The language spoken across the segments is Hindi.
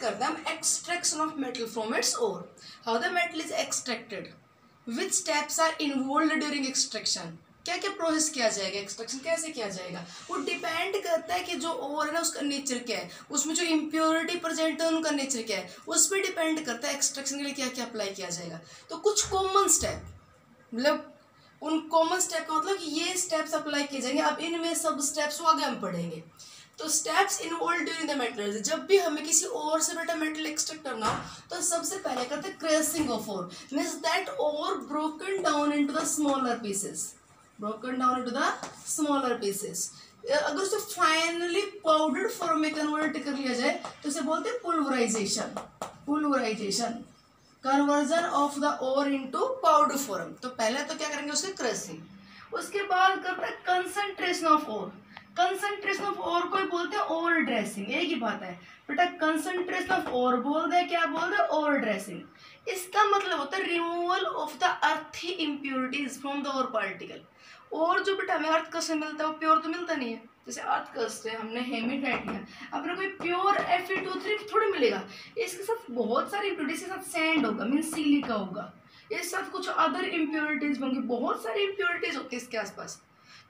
करते हैं हम extraction of metal from its ore. How the metal is extracted, which steps are involve during extraction, क्या क्या प्रोसेस किया जाएगा, एक्सट्रैक्शन कैसे किया जाएगा। वो डिपेंड करता है कि जो ओर है ना उसका नेचर क्या है, उसमें जो इम्प्योरिटी प्रेजेंट है उनका नेचर क्या है, उस पर डिपेंड करता है एक्सट्रैक्शन के लिए क्या क्या अप्लाई किया जाएगा। तो कुछ कॉमन स्टेप, मतलब उन कॉमन स्टेप का मतलब कि ये स्टेप्स अप्लाई किए जाएंगे। अब इनमें सब स्टेप्स को आगे हम पढ़ेंगे। तो steps involve during the metal, जब भी हमें किसी और से बेटा मेटल एक्सट्रैक्ट करना हो तो सबसे पहले करते हैं crushing of ore, means that ore broken down into the smaller pieces, broken down into the smaller pieces. अगर उसे फाइनली पाउडर्ड फॉर्म में कन्वर्ट कर लिया जाए तो उसे बोलते हैं pulverization, pulverization, conversion of the ore into powder form. तो पहले तो क्या करेंगे उसके क्रशिंग, उसके बाद करते हैं concentration of ore. Concentration of ore को बोलते हैं ओर ड्रेसिंग, एक ही बात है बेटा, कंसंट्रेशन ऑफ ओर बोल दे, क्या बोल दे, ओर ड्रेसिंग। इसका मतलब होता है removal of the earthy impurities from the ore particle. और जो बेटा हमें अर्थ कस्ट से मिलता है वो प्योर तो मिलता नहीं है, जैसे अर्थ कस्ट से हमने हेमेटाइट लिया, अपने कोई प्योर Fe2O3 थोड़ी मिलेगा, इसके साथ बहुत सारी इम्प्योरिटीज के साथ सैंड होगा, मीन सिलिका होगा, इसके साथ कुछ अदर इम्प्योरिटीज होंगी, बहुत सारी इम्प्योरिटीज होती है इसके आसपास।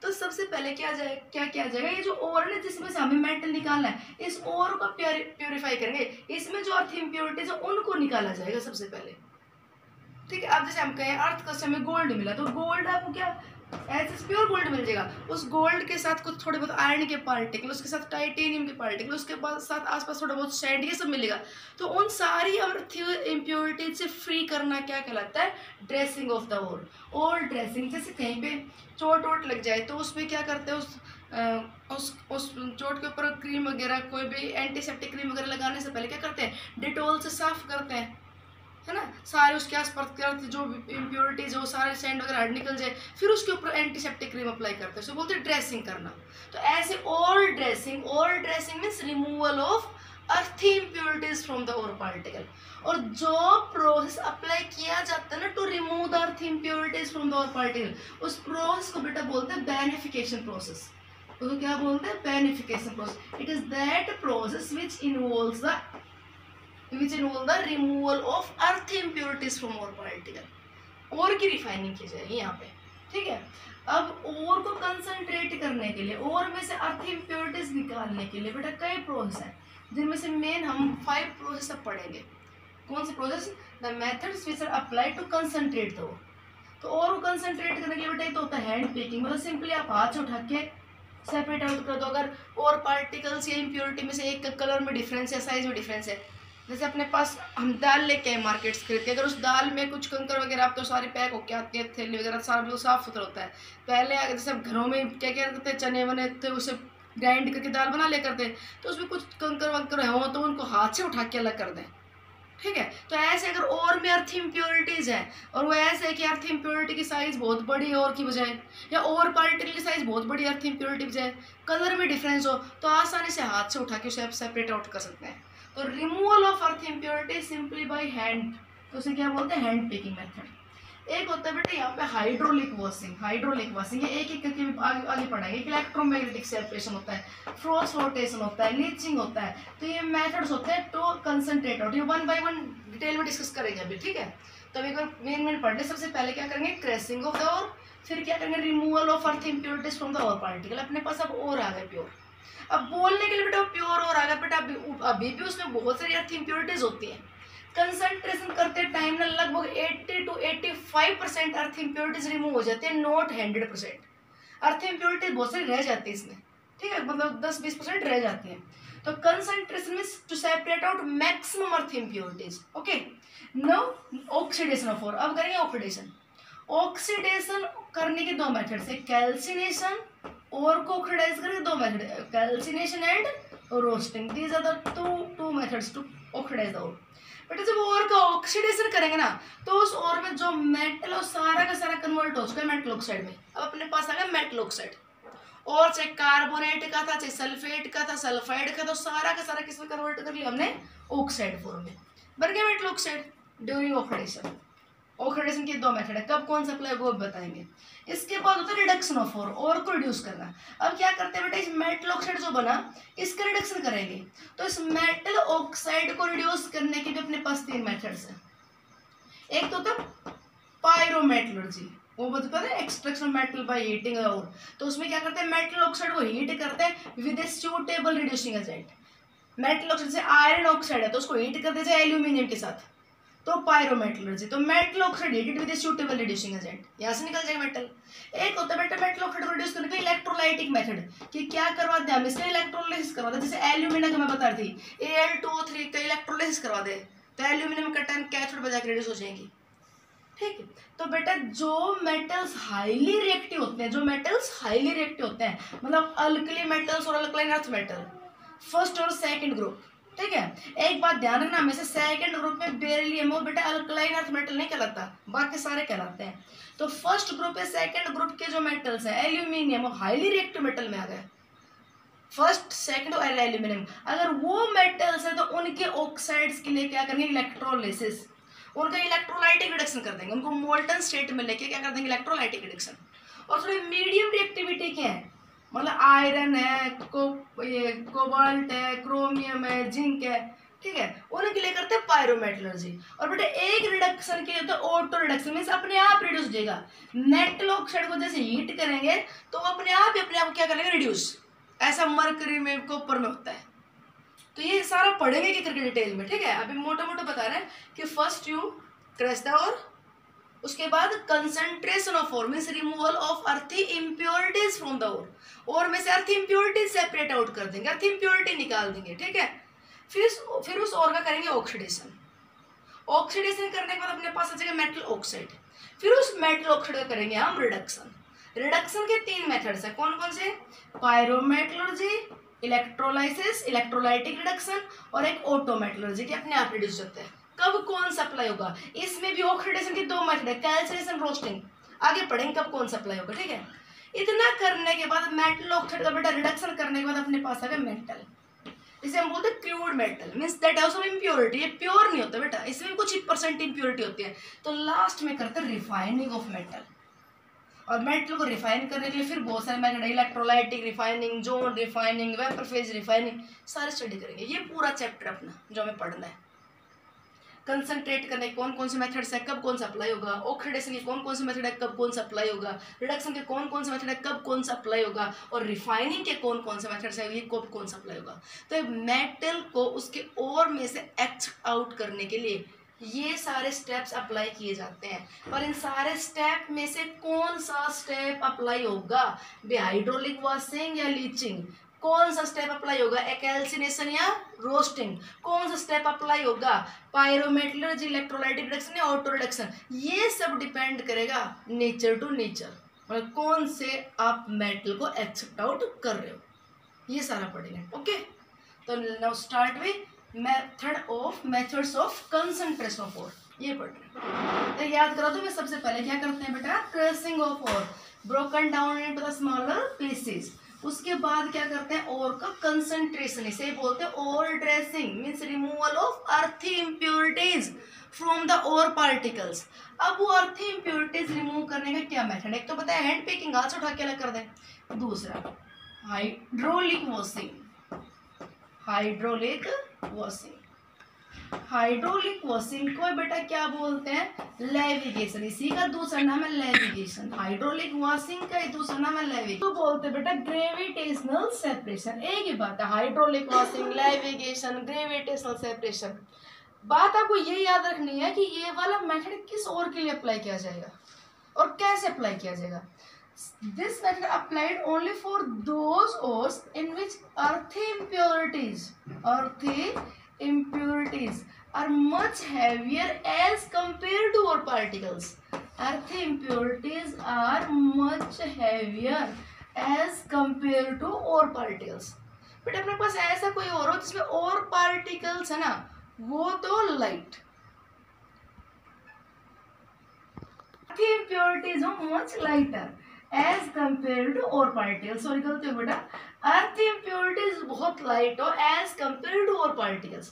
तो सबसे पहले क्या किया जाएगा, ये जो ओर है जिसमें से हमें मेटल निकालना है, इस ओर को प्योरीफाई करेंगे, इसमें जो अर्थ इम्प्योरिटीज है उनको निकाला जाएगा सबसे पहले। ठीक है, अब जैसे हम कहें अर्थ कस्ट हमें गोल्ड मिला, तो गोल्ड आपको क्या ऐसे प्योर गोल्ड मिल जाएगा, उस गोल्ड के साथ कुछ थोड़े बहुत आयरन के पार्टिकल, उसके साथ टाइटेनियम के पार्टिकल, उसके बाद साथ आसपास थोड़ा बहुत सैंड, ये सब मिलेगा। तो उन सारी अर्थ इम्प्योरिटीज से फ्री करना क्या कहलाता है, ड्रेसिंग ऑफ द ओर। और ड्रेसिंग जैसे कहीं पे चोट वोट लग जाए तो उसमें क्या करते हैं, उस चोट के ऊपर क्रीम वगैरह, कोई भी एंटीसेप्टिक क्रीम वगैरह लगाने से पहले क्या करते हैं, डिटॉल से साफ करते हैं, है ना, सारे उसके आसपास जो इम्प्योरिटीज हो सारे सैंड वगैरह हट निकल जाए, फिर उसके ऊपर एंटीसेप्टिक क्रीम अप्लाई करते हैं, उसको बोलते हैं ड्रेसिंग करना। तो ऐसे ore dressing means removal of earthy impurities from the ore particle. और जो प्रोसेस अप्लाई किया जाता है ना to remove the earthy impurities from the ore particle, उस प्रोसेस को बेटा बोलते हैं बेनिफिकेशन प्रोसेस। तो क्या बोलते हैं, beneficiation process. It is that process which involves the removal of earth impurities from ore particle. Ore की रिफाइनिंग की जाएगी यहाँ पे, ठीक है। अब ओर को कंसंट्रेट करने के लिए, ओर में से अर्थ इम्प्योरिटीज निकालने के लिए बेटा कई प्रोसेस हैं, जिनमें से मेन हम 5 प्रोसेस अब पढ़ेंगे। कौन से process, the methods which are apply to concentrate the ore. तो ओर को कंसंट्रेट करने के लिए बेटा एक तो होता है हैंड पिकिंग, मतलब सिंपली आप हाथ से उठा के सेपरेट आउट कर दो। अगर और पार्टिकल्स या इम्प्योरिटी में से एक कलर में डिफरेंस है, साइज में डिफरेंस है, जैसे अपने पास हम दाल लेके आए मार्केट से खरीद के, अगर उस दाल में कुछ कंकर वगैरह आप तो सारी पैक होके आती है, थैली वगैरह सारा बिल्कुल साफ सुथरा होता है। पहले जैसे घरों में क्या क्या करते हैं, चने वने थे उसे ग्राइंड करके दाल बना ले करते, तो उसमें कुछ कंकर वंकर हो तो उनको हाथ से उठा के अलग कर दें, ठीक है। तो ऐसे अगर और में अर्थ इम्प्योरिटीज है और वो ऐसे है कि अर्थ इम्प्योरिटी की साइज बहुत बड़ी है और की बजाय, या और पार्टिकल की साइज बहुत बड़ी अर्थ इम्प्योरिटी की बजाय, कलर में डिफरेंस हो, तो आसानी से हाथ से उठा के उसे आप सेपरेट आउट कर सकते हैं। तो removal of earth impurity simply by hand, तो उसे क्या बोलते हैं, हैंड पिकिंग मेथड। एक होता है बेटा यहाँ पे हाइड्रोलिक वॉशिंग, ये एक एक करके आगे पढ़ाएंगे। इलेक्ट्रोमैग्नेटिक सेपरेशन होता है, फ्रोज फ्लोटेशन होता है, लीचिंग होता है। तो ये मेथड्स होते हैं टू कंसंट्रेट आउट, ये 1 बाय 1 डिटेल में डिस्कस करेंगे अभी, ठीक है। तो अभी मेन पढ़ने सबसे पहले क्या करेंगे, क्रशिंग ऑफ द ओर, फिर क्या करेंगे, removal of earth impurities from the ore particle. अपने पास अब और आ गए प्योर। अब बोलने के लिए बेटा प्योर और आ गया बेटा, अभी भी उसमें बहुत सारी अर्थ इम्प्योरिटीज होती है। कंसंट्रेशन करते टाइम ना लगभग 80 to 85% अर्थ इम्प्योरिटीज रिमूव हो जाती है, नॉट 100%। अर्थ इम्प्योरिटीज बहुत सारी रह जाती है इसमें, ठीक है, मतलब 10-20% रह जाती है। तो concentration means to separate out maximum earth impurities, okay. Now oxidation of ore, अब करेंगे ऑक्सीडेशन। ऑक्सीडेशन करने के 2 मेथड्स है, कैल्सिनेशन, और को ऑक्सीडाइज करके 2 method, calcination and roasting. These are the two methods to oxidise the ore. बेटा जब ओर का ऑक्सीडेशन करेंगे ना तो उस ओर में जो मेटल है सारा का सारा कन्वर्ट हो चुका है मेटल ऑक्साइड में। अब अपने पास आ गया मेटल ऑक्साइड, और चाहे कार्बोनेट का था, चाहे सल्फेट का था, सल्फाइड का, तो सारा का सारा किसमें कन्वर्ट कर लिया हमने, ऑक्साइड फॉर्म में, बन गया metal oxide during oxidation. Oxidation के दो मेथड है, कब कौन सा अप्लाई होगा वो बताएंगे। इसके बाद होता है रिडक्शन ऑफ और को रिड्यूस करना। अब क्या करते हैं बेटा, इस मेटल ऑक्साइड जो बना इसका रिडक्शन करेंगे। तो इस मेटल ऑक्साइड को रिड्यूस करने के भी अपने पास तीन मेथड्स हैं। एक तो होता पायरोमेटलर्जी, वो बताता है एक्सट्रैक्शन मेटल बाय हीटिंग और, तो उसमें क्या करते हैं मेटल ऑक्साइड को हीट करते हैं with a suitable reducing agent. Metal oxide से आयरन ऑक्साइड है तो उसको हीट कर देते हैं एल्यूमिनियम के साथ, तो पायरोमेटलर्जी। तो metal oxide heated with a suitable reducing agent, यहाँ से निकल जाएगा मेटल। एक होता है बेटा मेटल ऑक्साइड को रिड्यूस करने का इलेक्ट्रोलाइटिक मेथड, कि क्या करवाते हैं हम इसका इलेक्ट्रोलाइसिस करवाते हैं। जैसे एल्यूमिनियम का मैं बता रही थी Al2O3 का इलेक्ट्रोलाइसिस करवा दे तो एल्यूमिनियम का टर्न कैथोड पर जाकर रिड्यूस हो जाएंगी। ठीक है, तो बेटा जो मेटल्स हाईली रिएक्टिव होते हैं, जो मेटल्स हाईली रिएक्टिव होते हैं, मतलब अल्कली मेटल्स और अल्कलाइन अर्थ मेटल, फर्स्ट और सेकंड ग्रुप। ठीक है, एक बात ध्यान रखना, हमें से सेकंड ग्रुप में बेरिलियम और बेटा अल्कलाइन अर्थ मेटल नहीं कहलाता, बाकी सारे कहलाते हैं। तो फर्स्ट ग्रुप या सेकंड ग्रुप के जो मेटल्स हैं एल्यूमिनियम और हाईली रिएक्टिव मेटल में आ गए, फर्स्ट सेकंड और एल्यूमिनियम। अगर वो मेटल्स है तो उनके ऑक्साइड्स के लिए क्या करेंगे, इलेक्ट्रोलिसिस, उनका इलेक्ट्रोलाइटिक रिडक्शन कर देंगे, उनको मोल्टन स्टेट में लेके क्या कर देंगे, इलेक्ट्रोलाइटिक रिडक्शन। और थोड़ी मीडियम रिएक्टिविटी के हैं, मतलब आयरन है, कोबाल्ट है, क्रोमियम है, जिंक है, ठीक है, उनके लिए करते हैं पायरोमेटलर्जी। और बेटा एक रिडक्शन के लिए तो ऑटो रिडक्शन मींस अपने आप रिड्यूस हो जाएगा। मेटल ऑक्साइड को जैसे हीट करेंगे तो अपने आप क्या करेंगे, रिड्यूस। ऐसा मरकरी में, कॉपर में होता है। तो ये सारा पढ़ेंगे कि करके डिटेल में। ठीक है, अभी मोटा मोटा बता रहे हैं कि फर्स्ट यू क्रश द और, उसके बाद कंसंट्रेशन ऑफ और means removal of earthy impurities from the और में से अर्थी इम्प्योरिटीज सेपरेट आउट कर देंगे, अर्थी इम्प्योरिटी निकाल देंगे। ठीक है, फिर उस और का करेंगे ऑक्सीडेशन। ऑक्सीडेशन करने के बाद अपने पास आ जाएगा मेटल ऑक्साइड। फिर उस मेटल ऑक्साइड का करेंगे हम रिडक्शन। रिडक्शन के तीन मेथड्स है, कौन कौन से, पायरोमेटलर्जी, इलेक्ट्रोलाइसिस इलेक्ट्रोलाइटिक रिडक्शन, और एक ऑटोमेटलर्जी के अपने आप रिड्यूस होते हैं। कब कौन सा अप्लाई होगा, इसमें भी ऑक्सीडेशन की दो मेथड है, कैल्सिनेशन रोस्टिंग, आगे पढ़ेंगे कब कौन सा अप्लाई होगा। ठीक है, इतना करने के बाद मेटल ऑक्साइड का बेटा रिडक्शन करने के बाद अपने पास आ गया मेटल, इसे हम बोलते हैं crude metal means that have some impurity. ये प्योर नहीं होता बेटा, इसमें कुछ ही परसेंट इम्प्योरिटी होती है। तो लास्ट में करते हैं रिफाइनिंग ऑफ मेटल, और मेटल को रिफाइन करने के लिए फिर बहुत सारे मेथड है, electrolytic refining, zone refining, vapour phase refining, सारे स्टडी करेंगे। ये पूरा चैप्टर अपना जो हमें पढ़ना है। कंसंट्रेट करने के कौन कौन से मेथड्स है, कब कौन सा अप्लाई होगा, ऑक्सीडेशन के कौन कौन से मेथड है, कब कौन सा अप्लाई होगा, रिडक्शन के कौन कौन से मेथड है, कब कौन सा अप्लाई होगा, और रिफाइनिंग के कौन कौन से मेथड्स है, ये कब कौन सा अप्लाई होगा। तो मेटल को उसके ओर में से एक्सट्रैक्ट आउट करने के लिए ये सारे स्टेप्स अप्लाई किए जाते हैं। पर इन सारे स्टेप में से कौन सा स्टेप अप्लाई होगा, हाइड्रोलिक वॉशिंग या लीचिंग, कौन सा स्टेप अप्लाई होगा, कैल्सिनेशन या रोस्टिंग, कौन सा स्टेप अप्लाई होगा, पायरोमेटलर्जी इलेक्ट्रोलाइटिक रिडक्शन या ऑटो रिडक्शन, ये सब डिपेंड करेगा नेचर टू नेचर, मतलब कौन से आप मेटल को एक्सेप्ट आउट कर रहे हो, ये सारा पढ़ेंगे। ओके, तो now start with methods of concentration of ore, ये पढ़ रहे हैं। तो याद करो तो मैं सबसे पहले क्या करते हैं बेटा, crushing of ore, broken down into the smaller pieces. उसके बाद क्या करते हैं, ओर का कंसंट्रेशन, इसे बोलते हैं ore dressing means removal of earthy impurities from the ore particles. अब वो अर्थी इम्प्योरिटीज रिमूव करने का क्या मेथड है, एक तो बताया हैंड पिकिंग, हाथ से उठा के अलग कर दें, दूसरा hydraulic washing, hydraulic washing, hydraulic washing को बेटा क्या बोलते हैं, लेविगेशन, इसी का दूसरा नाम है लेविगेशन। हाइड्रोलिक वॉशिंग का दूसरा नाम है लेविगेशन, तो बोलते हैं बेटा ग्रेविटेशनल सेपरेशन। एक ही बात है, hydraulic washing, levigation, gravitational separation. बात आपको ये याद रखनी है कि ये वाला मेथड किस ओर के लिए अप्लाई किया जाएगा और कैसे अप्लाई किया जाएगा। This method applied only for those ores in which earthy impurities are much heavier as compared to ore particles. Earthy impurities are much heavier as compared to ore particles. But अपने पास ऐसा कोई और हो जिसमें ore particles है ना, वो तो लाइट, earthy impurities हो much lighter as compare to ore particles. Sorry गलती हो बेटा, अर्थ इम्प्योरिटीज बहुत लाइट हो as compare to ore particles.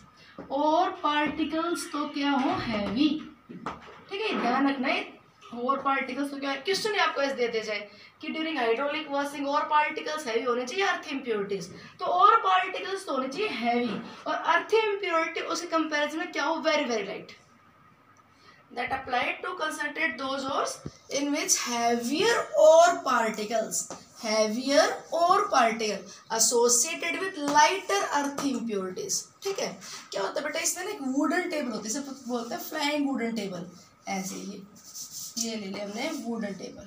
Ore particles तो क्या हो, हैवी, ठीक है, ध्यान रखना है और पार्टिकल्स तो क्या है, क्वेश्चन आपको ऐसे दे दिया जाए कि ड्यूरिंग हाइड्रोलिक वॉशिंग और पार्टिकल्स हैवी होने चाहिए अर्थ इम्प्योरिटीज, तो और पार्टिकल्स तो होने चाहिए हैवी, और अर्थ इम्प्योरिटी उसके कंपैरिजन में क्या हो, very very light. That applied to concentrate those ores in which heavier ore particles associated with lighter earth impurities। ठीक है, क्या होता है बेटा, इसमें ना एक वुडन टेबल होती है, इसे बोलते हैं फ्लाइंग वुडन टेबल। ऐसे ये ले लिया हमने वुडन टेबल,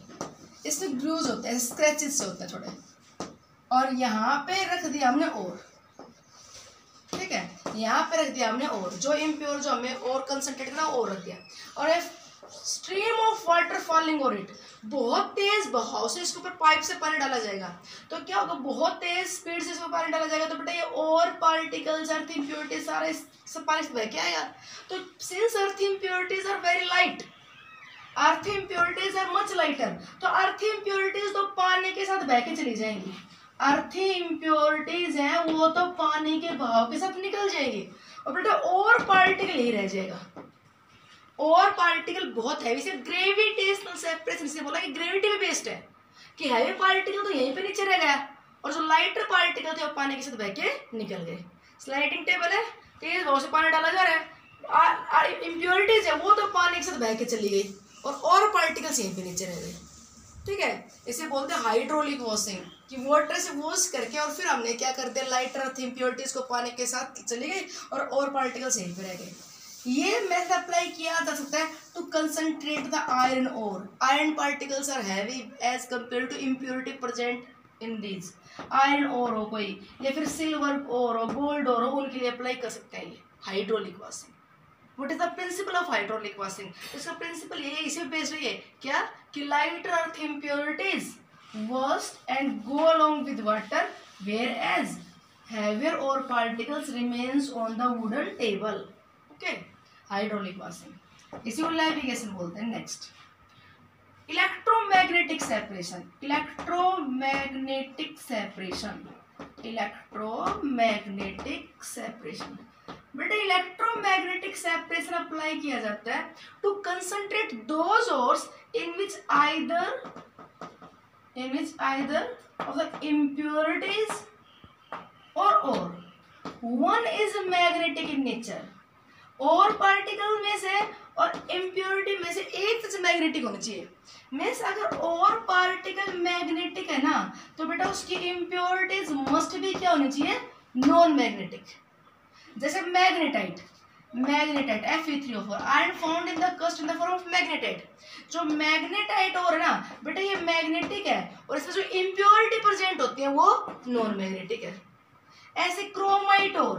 इसमें ग्रूव्स होते हैं, स्क्रैचेस से होते हैं थोड़े, और यहाँ पे रख दिया हमने ओर। ठीक है, यहाँ पे रख दिया हमने और जो इम्प्योर, जो हमें और कंसंट्रेट करना और रख दिया, और stream of water falling over it, बहुत तेज बहाव से इसके ऊपर पाइप से पानी डाला जाएगा, तो क्या होगा, बहुत तेज स्पीड से इसमें पानी डाला जाएगा, तो बेटा ये और पार्टिकल्स अर्थ इम्प्योरिटीज सारे सब पानी से बह के आएगा। तो since earth impurities are very light, earth impurities are much lighter, तो अर्थ इम्प्योरिटीज तो पानी के साथ बह के चली जाएंगी, अर्थ इम्प्योरिटीज हैं वो तो पानी के बहाव के साथ निकल जाएगी, और बेटा और पार्टिकल ही रह जाएगा, और पार्टिकल बहुत हैवी से ग्रेविटेशनल सेपरेशन से बोला कि ग्रेविटी पे बेस्ड है कि हैवी पार्टिकल तो यहीं पे नीचे रह गया, और जो लाइटर पार्टिकल थे वो पानी के साथ बह के निकल गए। स्लाइडिंग टेबल है, तेज बहाव से पानी डाला जा रहा है, इम्प्योरिटीज है वो तो पानी के साथ बह के चली गई, और पार्टिकल्स यहीं पे नीचे रह गए। ठीक है, इसे बोलते हैं हाइड्रोलिक वॉशिंग, कि वाटर से वॉश करके और फिर हमने क्या कर दिया, लाइटर अर्थ इम्प्योरिटीज को पानी के साथ चली गई, और पार्टिकल्स यहीं पे रह गए। ये मेथड अप्लाई किया जा सकता है to concentrate the iron ore, iron particles are heavy as compare to impurity present in these. Iron ore हो कोई, या फिर सिल्वर ओर हो, गोल्ड ओर हो, उनके लिए अप्लाई कर सकते हैं ये hydraulic washing. What is the principle of hydraulic washing? इसका प्रिंसिपल ये है, इसी पे बेस्ड है क्या, कि lighter earth impurities washed and go along with water, whereas heavier ore particles remains on the wooden table. Okay, hydraulic washing, इसी को नैविगेशन बोलते हैं। Next, electromagnetic separation, electromagnetic separation, electromagnetic separation. बेटा इलेक्ट्रोमैग्नेटिक सेपरेशन अप्लाई किया जाता है to concentrate those ores in which either of the impurities or one is magnetic in nature, और पार्टिकल में से और इम्प्योरिटी में से एक तरह से मैग्नेटिक होनी चाहिए। मीन्स अगर और पार्टिकल मैग्नेटिक है ना, तो बेटा उसकी इम्प्योरिटीज मस्ट भी क्या होनी चाहिए, नॉन मैग्नेटिक। जैसे magnetite Fe3O4 iron found in the crust in the form of magnetite. जो मैग्नेटाइट और है ना बेटा ये मैग्नेटिक है, और इसमें जो इम्प्योरिटी प्रेजेंट होती है वो नॉन मैग्नेटिक है। ऐसे क्रोमाइट और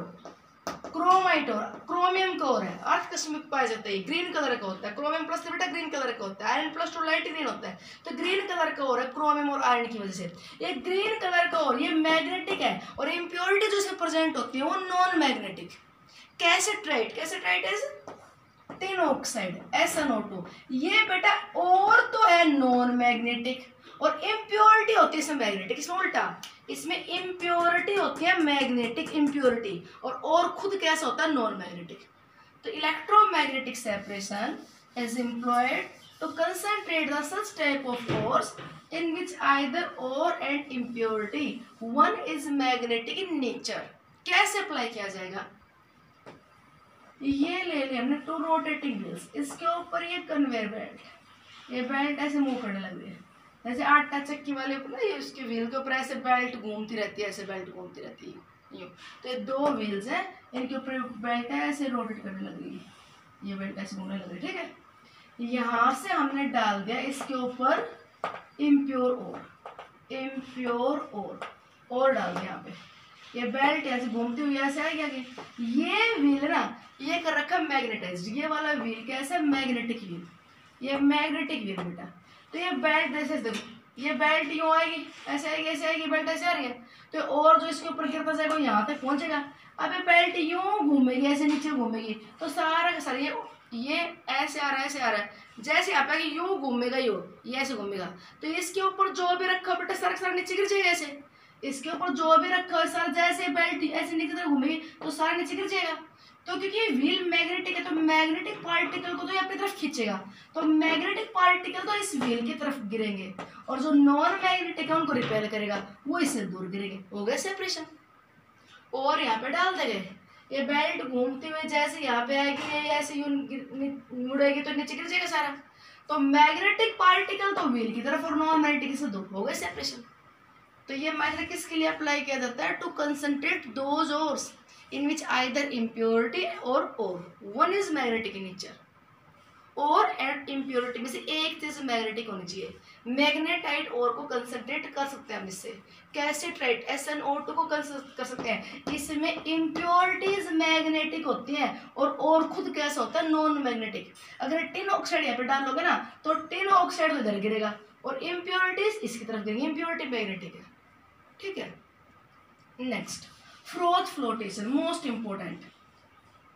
क्रोमियम का और है, अर्थ कस्ट में पाया जाता है, ग्रीन कलर का होता है, क्रोमियम प्लस बेटा ग्रीन कलर का होता है, iron plus two light green होता है, तो ग्रीन कलर का और है क्रोमियम और आयरन की वजह से। ये ग्रीन कलर का और ये मैग्नेटिक है, और इम्प्योरिटी जो इसमें प्रेजेंट होती है वो non magnetic. Cassiterite is tin oxide SnO2, ये बेटा और तो है नॉन मैग्नेटिक, और इम्प्योरिटी होती है इसमें मैग्नेटिक। इसमें उल्टा, इसमें इम्प्योरिटी होती है मैग्नेटिक इम्प्योरिटी, और खुद कैसा होता है नॉन मैग्नेटिक। तो electromagnetic separation is employed to concentrate the such type of ores in which either ore and impurity one is magnetic in nature. कैसे अप्लाई किया जाएगा, ये ले लिया हमने टू रोटेटिंग व्हील्स, इसके ऊपर ये कन्वेयर बेल्ट, ये बेल्ट ऐसे मूव करने लग रही है, जैसे आटा चक्की वाले ऊपर ना ये उसके व्हील के ऊपर ऐसे बेल्ट घूमती रहती है, ऐसे बेल्ट घूमती रहती है यूँ। तो ये दो व्हील्स हैं, इनके ऊपर बेल्ट है ऐसे रोटेट करने लग रही है, ये बेल्ट ऐसे घूमने लग रही है। ठीक है, यहाँ से हमने डाल दिया इसके ऊपर इम्प्योर और डाल दिया यहाँ पे, ये बेल्ट ऐसे घूमती हुई ऐसे आएगी आगे। ये व्हील ना ये कर रखा मैग्नेटाइज्ड, ये वाला व्हील कैसे मैग्नेटिक व्हील, ये मैग्नेटिक व्हील बेटा। तो ये बेल्ट ऐसे देखो, ये बेल्ट यूँ आएगी ऐसे आएगी बेल्ट ऐसे आ रही है, तो और जो इसके ऊपर गिरता जाएगा वो यहाँ तक पहुँचेगा। अब ये बेल्ट यूँ घूमेगी ऐसे नीचे घूमेगी, तो सारा का सारा ये ऐसे आ रहा है, जैसे आप आगे यूँ घूमेगा ये ऐसे घूमेगा, तो इसके ऊपर जो भी रखा बेटा सारा नीचे गिर जाएगा ऐसे। इसके ऊपर जो भी रखा है सर, जैसे बेल्ट ऐसे नीचे तरफ घूमेगी तो सारा नीचे गिर जाएगा। तो क्योंकि व्हील मैग्नेटिक है तो मैग्नेटिक पार्टिकल को तो ये अपनी तरफ खींचेगा, तो मैग्नेटिक पार्टिकल तो इस व्हील की तरफ गिरेंगे और जो नॉन मैग्नेटिक है उनको रिपेल करेगा वो इससे दूर गिरेंगे। हो गया सेपरेशन। और यहाँ पे डाल देंगे, ये बेल्ट घूमते हुए जैसे यहाँ पे आएगी ये ऐसे मुड़ेगी तो नीचे गिर जाएगा सारा। तो मैग्नेटिक पार्टिकल तो व्हील की तरफ और नॉन मैग्नेटिक से दूर। हो गए सेपरेशन। तो ये मेथड किसके लिए अप्लाई किया जाता है? To concentrate those ores in which either impurity or one is magnetic in nature, ore and impurity में से एक चीज मैग्नेटिक होनी चाहिए। मैग्नेटाइट और को कंसंट्रेट कर सकते हैं हम इससे। कैसेट्राइट SnO2 को कर सकते हैं। इसमें इम्प्योरिटीज मैग्नेटिक होती हैं और खुद कैसा होता है? Non magnetic. अगर टिन ऑक्साइड यहाँ पे डालोगे ना तो टिन ऑक्साइड इधर गिरेगा और इम्प्योरिटीज इसकी तरफ गिरेंगी। इम्प्योरिटी मैग्नेटिक है, ठीक है। Next, froth flotation, most important.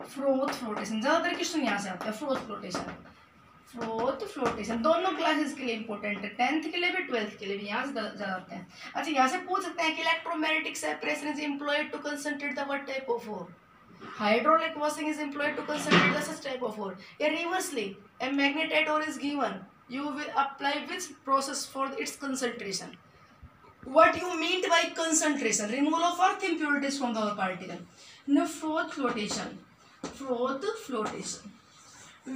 Froth flotation ज्यादातर क्वेश्चन यहाँ से आता है। फ्रोथ फ्लोटेशन दोनों क्लासेस के लिए इंपॉर्टेंट है, 10th के लिए भी 12th के लिए भी, यहाँ से ज्यादा आते हैं। अच्छा, यहाँ से पूछ सकते हैं कि electromagnetic separation is employed to concentrate the what type of ore? Hydraulic washing is employed to concentrate the such type of ore? या reversely, a magnetite ore is given, you will apply which process for its concentration? What you mean by concentration? Removal of earth impurities from the particle. Now, froth flotation.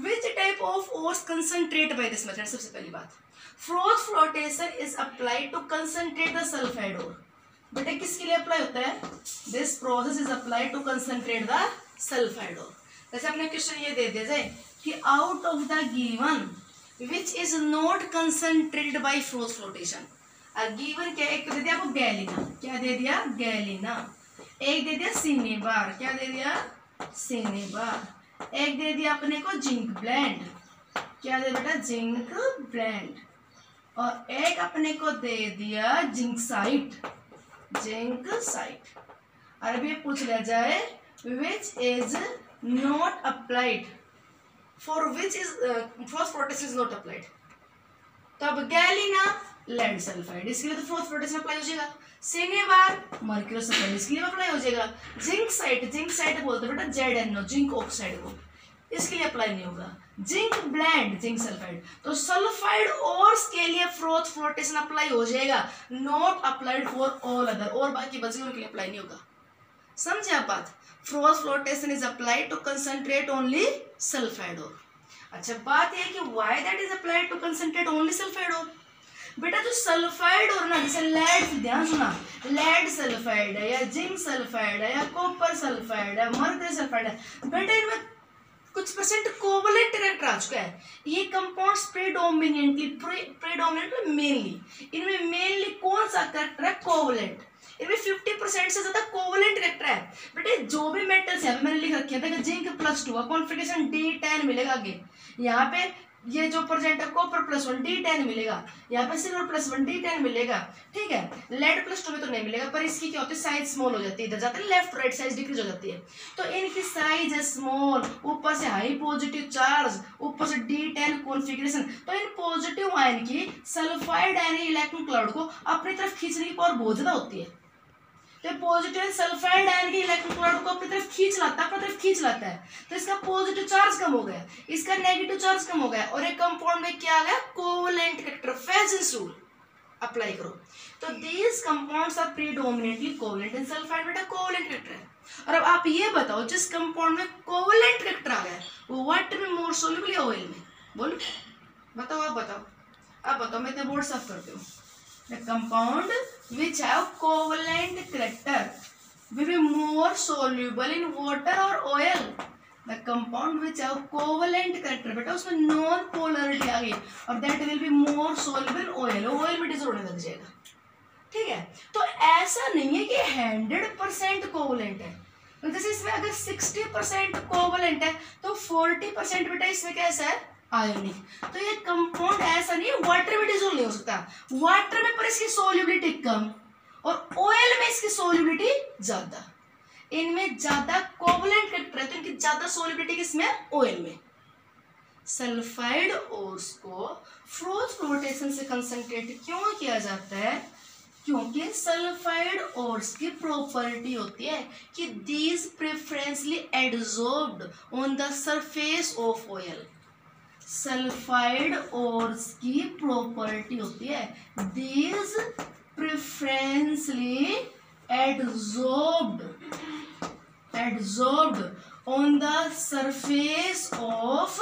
Which type of ores concentrate by this method? सबसे पहली बात, froth flotation is applied to concentrate the sulfide ore. बेटे किसके लिए अप्लाई होता है? This process is applied to concentrate the sulfide ore. जैसे अपने क्वेश्चन ये दे दिया जाए कि out of the given which is not concentrated by froth flotation. Given क्या, एक दे दिया आपको गैलिना, क्या दे दिया? गैलिना। एक दे दिया सिनेबार, क्या दे दिया? सिनेबार। एक दे दिया अपने को जिंक ब्लेंड, क्या दे बेटा? Zinc blende. और एक अपने को दे दिया जिंक साइट। और अभी पूछ लिया जाए which is not applied, for which is froth flotation is not applied. तो अब गैलिना लेड सल्फाइड, इसके लिए तो फ्रोथ फ्लोटेशन अप्लाई हो जाएगा। सिनेबार मर्क्यूरी सल्फाइड, इसके लिए अप्लाई हो जाएगा। जिंक साइट बोलते बेटा ZnO, जिंक ऑक्साइड को, इसके लिए अप्लाई नहीं होगा। जिंक ब्लेंड, जिंक सल्फाइड, तो सल्फाइड ओर्स के लिए फ्रोथ फ्लोटेशन अप्लाई हो जाएगा, not applied for all other, और बाकी बचे उनके लिए अप्लाई नहीं होगा। समझे आप बात? Froth flotation is applied to concentrate only sulphide ore. अच्छा, बात यह है कि why that is applied to concentrate only sulphide ore? बेटा जो सल्फाइड और ना, जैसे लेड, ध्यान सुना, लेड सल्फाइड है या जिंक सल्फाइड है या कॉपर सल्फाइड है, मर्क्यूरी सल्फाइड है, बेटा इनमें कुछ परसेंट कोवलेंट कैरेक्टर आ चुका है। ये कंपाउंड्स प्रेडोमिनेंटली मेनली, इनमें मेनली कौन सा कैरेक्टर है? कोवलेंट। इनमें 50% से ज्यादा कोवलेंट कैरेक्टर है। बेटे जो भी मेटल्स है मैंने लिख रखे हैं, जिंक +2 कॉन्फिगरेशन D10 मिलेगा आगे। यहाँ पे ये जो प्रेजेंट है कॉपर +1 D10 मिलेगा, यहाँ पे सिल्वर +1 D10 मिलेगा, ठीक है। लेड +2 में तो नहीं मिलेगा, पर इसकी क्या होती है? साइज स्मॉल हो जाती है, इधर जाते हैं लेफ्ट राइट साइज डिक्रीज हो जाती है। तो इनकी साइज है स्मॉल, ऊपर से हाई पॉजिटिव चार्ज, ऊपर से D10 कॉन्फिगरेशन, तो इन पॉजिटिव आयन की सल्फाइड आयन इलेक्ट्रॉन क्लाउड को अपनी तरफ खींचने की पावर बहुत ज्यादा होती है। तो पॉजिटिव सल्फाइड आयन के इलेक्ट्रॉन क्लाउड को अपनी तरफ खींच लाता है, तो इसका पॉजिटिव चार्ज कम हो गया, इसका नेगेटिव चार्ज कम हो गया, और एक कंपाउंड में क्या आ गया? Covalent character. Fajans rule apply करो। तो these compounds are predominantly covalent in sulphide, बेटा कोवलेंट कैरेक्टर है। और अब आप ये बताओ, जिस कंपाउंड में कोवलेंट कैरेक्टर आ गया वो वाटर में मोर सोल्यूबल या ऑयल में? बोलो, बताओ, आप बताओ, मैं इतने बोर्ड साफ करती हूँ। The compound which have covalent character will be more soluble in water or oil. The compound which have covalent character, बेटा उसमें नॉन पोलरिटी आ गई, और that will be more soluble in oil. Oil में डिसॉर्डर लग जाएगा, ठीक है। तो ऐसा नहीं है कि 100% कोवलेंट है। तो जैसे इसमें अगर 60% कोवलेंट है तो 40% बेटा इसमें कैसा है? आयोनिक। तो ये कंपाउंड ऐसा नहीं है वाटर में डिसॉल्व नहीं हो सकता, वाटर में पर इसकी सोल्यूबिलिटी कम और ऑयल में इसकी सोल्यूबिलिटी ज्यादा। इनमें ज्यादा कोवलेंट कैरेक्टर है तो इनकी ज्यादा सोल्यूबिलिटी किसमें? ऑयल में। सल्फाइड ओर्स को फ्रोथ फ्लोटेशन से कंसंट्रेट क्यों किया जाता है? क्योंकि सल्फाइड ओर्स की प्रॉपर्टी होती है कि these preferentially adsorbed on the surface of oil. Sulphide ores की प्रॉपर्टी होती है these preferentially adsorbed on the surface of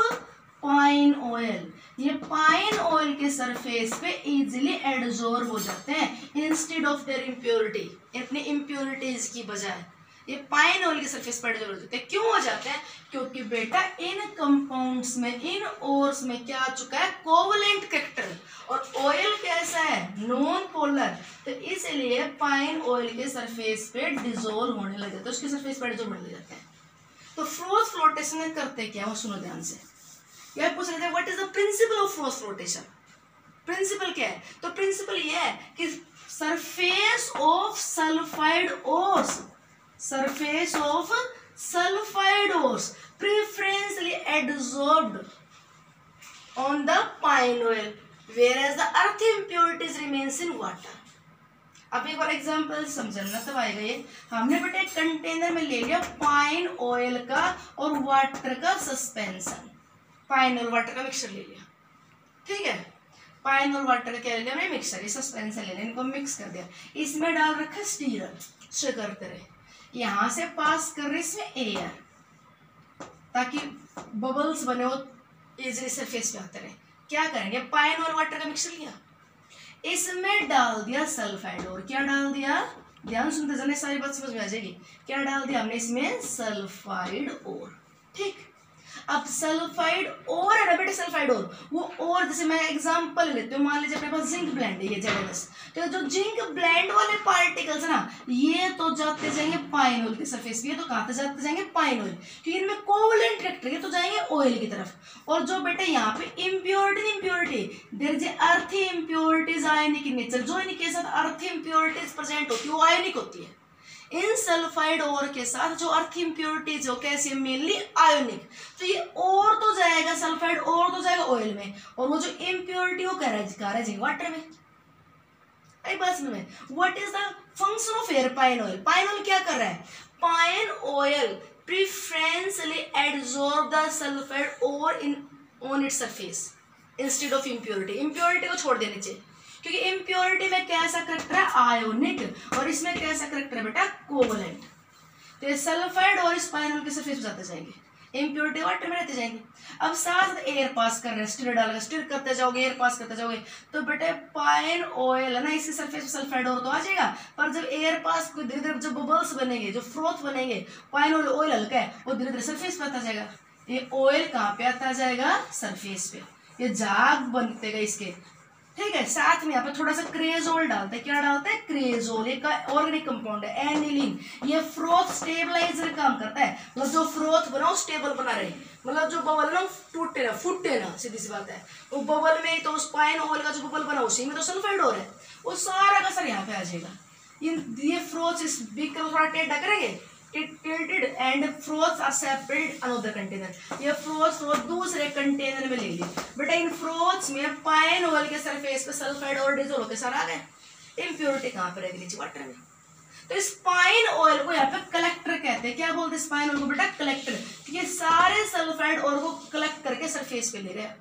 pine oil. ये पाइन ऑयल के सरफेस पे इजीली एडजॉर्ब हो जाते हैं इंस्टेड ऑफ देयर इम्प्योरिटी, अपनी इम्प्योरिटीज की बजाय ये पाइन ऑयल के सरफेस पर एडजॉर्ब हो जाते हैं। क्यों हो जाते हैं? क्योंकि बेटा इन कंपाउंड्स में, इन ओर्स में क्या आ चुका है? कोवलेंट कैरेक्टर, और ऑयल कैसा है? नॉन पोलर, तो इसलिए पाइन ऑयल के सरफेस पे डिजोल्व होने लग जाते हैं, उसके सरफेस पर डिजोल्व होने लग जाते हैं। तो फ्रोथ फ्लोटेशन में करते क्या, वो सुनो ध्यान से। यह पूछ रहे थे what is the principle of froth flotation. Principle क्या है? तो प्रिंसिपल यह है कि surface of sulphide ores, surface of sulphide ores preferentially adsorbed on the pine oil whereas the earth impurities remains in water। अब एक बार एग्जांपल समझना तब आएगा ये। हमने बेटा एक कंटेनर में ले लिया पाइन ऑयल का और वाटर का सस्पेंशन, पाइन और वाटर का मिक्सचर ले लिया, ठीक है। पाइन और वाटर का क्या ले लिया हमने? मिक्सचर, ये सस्पेंशन ले लिया, इनको मिक्स कर दिया। इसमें डाल रखा स्टीरर, शुगर तरह, यहाँ से पास कर रहे इसमें एयर ताकि बबल्स बने हो इजीली सरफेस पे आते रहे। क्या करेंगे? पाइन और वाटर का मिक्सचर लिया, इसमें डाल दिया सल्फाइड और। क्या डाल दिया? ध्यान सुनते जाने, सारी बात समझ में आ जाएगी। क्या डाल दिया हमने इसमें? सल्फाइड और, ठीक। अब सल्फाइड और है ना बेटे, सल्फाइड और जैसे मैं एग्जांपल लेती हूँ, मान लीजिए अपने पास जिंक ब्लेंड है, ये ZnS, तो जो जिंक ब्लेंड वाले पार्टिकल्स है ना, ये तो जाते जाएंगे पाइन ऑयल के सरफेस पे, ये तो कहाँ पे जाते जाएंगे? पाइन ऑयल, क्योंकि इनमें कोवलेंट कैरेक्टर, ये तो जाएंगे ऑयल की तरफ। और जो बेटे यहाँ पे इम्प्योरिटी देयर इज अर्थी इम्प्योरिटीज आयनिक इन नेचर, जो इनके साथ अर्थी इम्प्योरिटीज प्रेजेंट होती है वो आयनिक होती है। इन सल्फाइड ओर के साथ जो अर्थ इम्प्योरिटीज हो कैसी है? Mainly ionic. तो ये और तो जाएगा, सल्फाइड और तो जाएगा ऑयल में, और वो जो इम्प्योरिटी वो कह रहा है वाटर में। आई बात समझ में? What is the function of air? Pine oil, pine oil क्या कर रहा है? Pine oil preferentially adsorb the sulphide ore in on its surface instead of impurity. Impurity को छोड़ देनी चाहिए, क्योंकि इम्प्योरिटी में कैसा करेक्टर है? आयोनिक, और इसमें कैसा करेक्टर है बेटा? कोवलेंट। तो ये सल्फाइड और इस पाइन ऑयल के सरफेस पे जाते जाएंगे, इम्प्योरिटी वाटर में रहते जाएंगे। अब साथ एयर पास कर रहे हैं, स्टिर डालेगा, स्टिर करते जाओगे, एयर पास करते जाओगे, तो बेटे पाइन ऑयल है ना, इसके सरफेस पे सल्फाइड और तो आ जाएगा, पर जब एयर पास धीरे धीरे जो बबल्स बनेंगे, जो फ्रोथ बनेंगे, पाइन ऑयल हल्का है, वो धीरे धीरे सरफेस पे आता जाएगा। ये ऑयल कहाँ पे आता जाएगा? सरफेस पे। ये जाग बनते गए इसके, ठीक है। साथ में यहाँ पे थोड़ा सा क्रेजोल डालते हैं। क्या डालते हैं? क्रेजोल, एक ऑर्गेनिक कंपाउंड है, एनिलीन। ये फ्रोथ स्टेबलाइजर काम करता है, मतलब जो फ्रोथ बना वो स्टेबल बना रहे, मतलब जो बबल ना टूटे ना, फूटे ना, सीधी सी बात है। वो बबल में तो उस पाइन ऑयल का जो बबल बना उसी में तो सल्फाइड और है, वो सारा का सारा यहाँ पे आ जाएगा। ये फ्रोथ इस बीकर को थोड़ा टेढ़ा करेंगे, tilted and froths are separated another container। ये फ्रोथ दूसरे कंटेनर में ले ली बेटा। इन फ्रोथ्स में पाइन ऑयल के सरफेस पे सल्फाइड और डिजोल्व होकर सारा आ गए। इम्प्योरिटी कहाँ पे रहेगी? नीचे वाटर में। तो इस पाइन ऑयल को यहाँ पे कलेक्टर कहते हैं। क्या बोलते हैं इस पाइन ऑयल को बेटा? कलेक्टर। ये सारे सल्फाइड ऑयल को कलेक्ट करके सरफेस पे ले रहे हैं,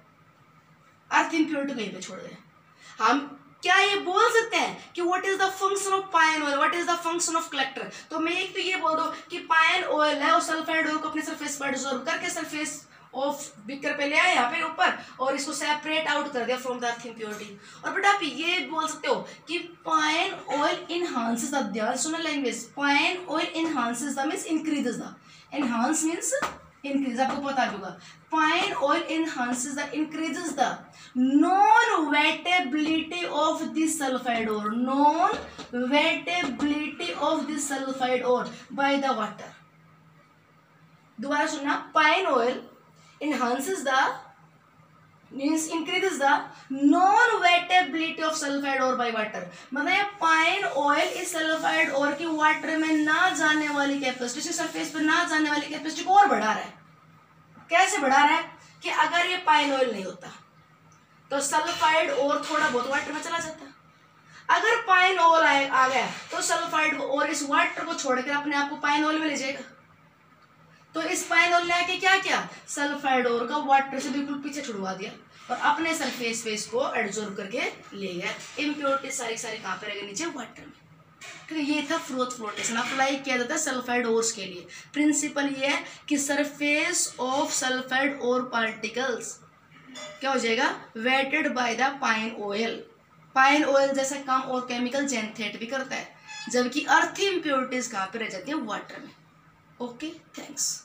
अर्थ इम्प्योरिटी कहीं पे छोड़ रहे हैं। हम क्या ये बोल सकते हैं कि what is the function of pine oil, what is the function of collector? तो मैं एक तो ये बोल दूं कि पाइन ऑयल है और सल्फाइड ऑयल को अपने सरफेस पर डिसॉल्व करके सरफेस ऑफ बीकर पे ले आया यहाँ पे ऊपर, और इसको सेपरेट आउट कर दिया फ्रॉम द अर्थ इम्प्योरिटी। और बेटा आप ये बोल सकते हो कि पाइन ऑयल इनहांसेस द, ध्यान सुनो language, pine oil enhances the means increases the, enhance means increase, आपको पता होगा। Pine oil enhances the, increases the non wettability of this sulphide ore, non wettability of this sulphide ore by the water. दोबारा सुनना, pine oil enhances the means increases the non-wettability of sulfide ore by water। मतलब पाइन ऑयल इस सल्फाइड ओर की वाटर में ना जाने वाली कैपेसिटी, सरफेस पर ना जाने वाली कैपेसिटी को और बढ़ा रहा है। कैसे बढ़ा रहा है? कि अगर ये पाइन ऑयल नहीं होता तो सल्फाइड और थोड़ा बहुत वाटर में चला जाता, अगर पाइन ऑयल आ गया तो सल्फाइड और इस वाटर को छोड़कर अपने आप को पाइन ऑयल में ले जाएगा। तो इस पाइन ऑयल ने आके क्या किया, सल्फाइड और का वाटर से बिल्कुल पीछे छुड़वा दिया और अपने सरफेस पे इसको एब्जॉर्ब करके ले गया। इम्प्योरिटी सारी सारी कहाँ पे रहेगा, नीचे वाटर में। ठीक है, ये था फ्रोथ फ्लोटेशन। अप्लाई किया जाता है सल्फाइड ओर्स के लिए। प्रिंसिपल ये है कि surface of sulphide ore particles क्या हो जाएगा, wetted by the pine oil. Pine oil जैसा काम और केमिकल जेंथेट भी करता है, जबकि अर्थ इम्प्योरिटीज कहाँ पे रह जाती है, वाटर में। Okay, thanks.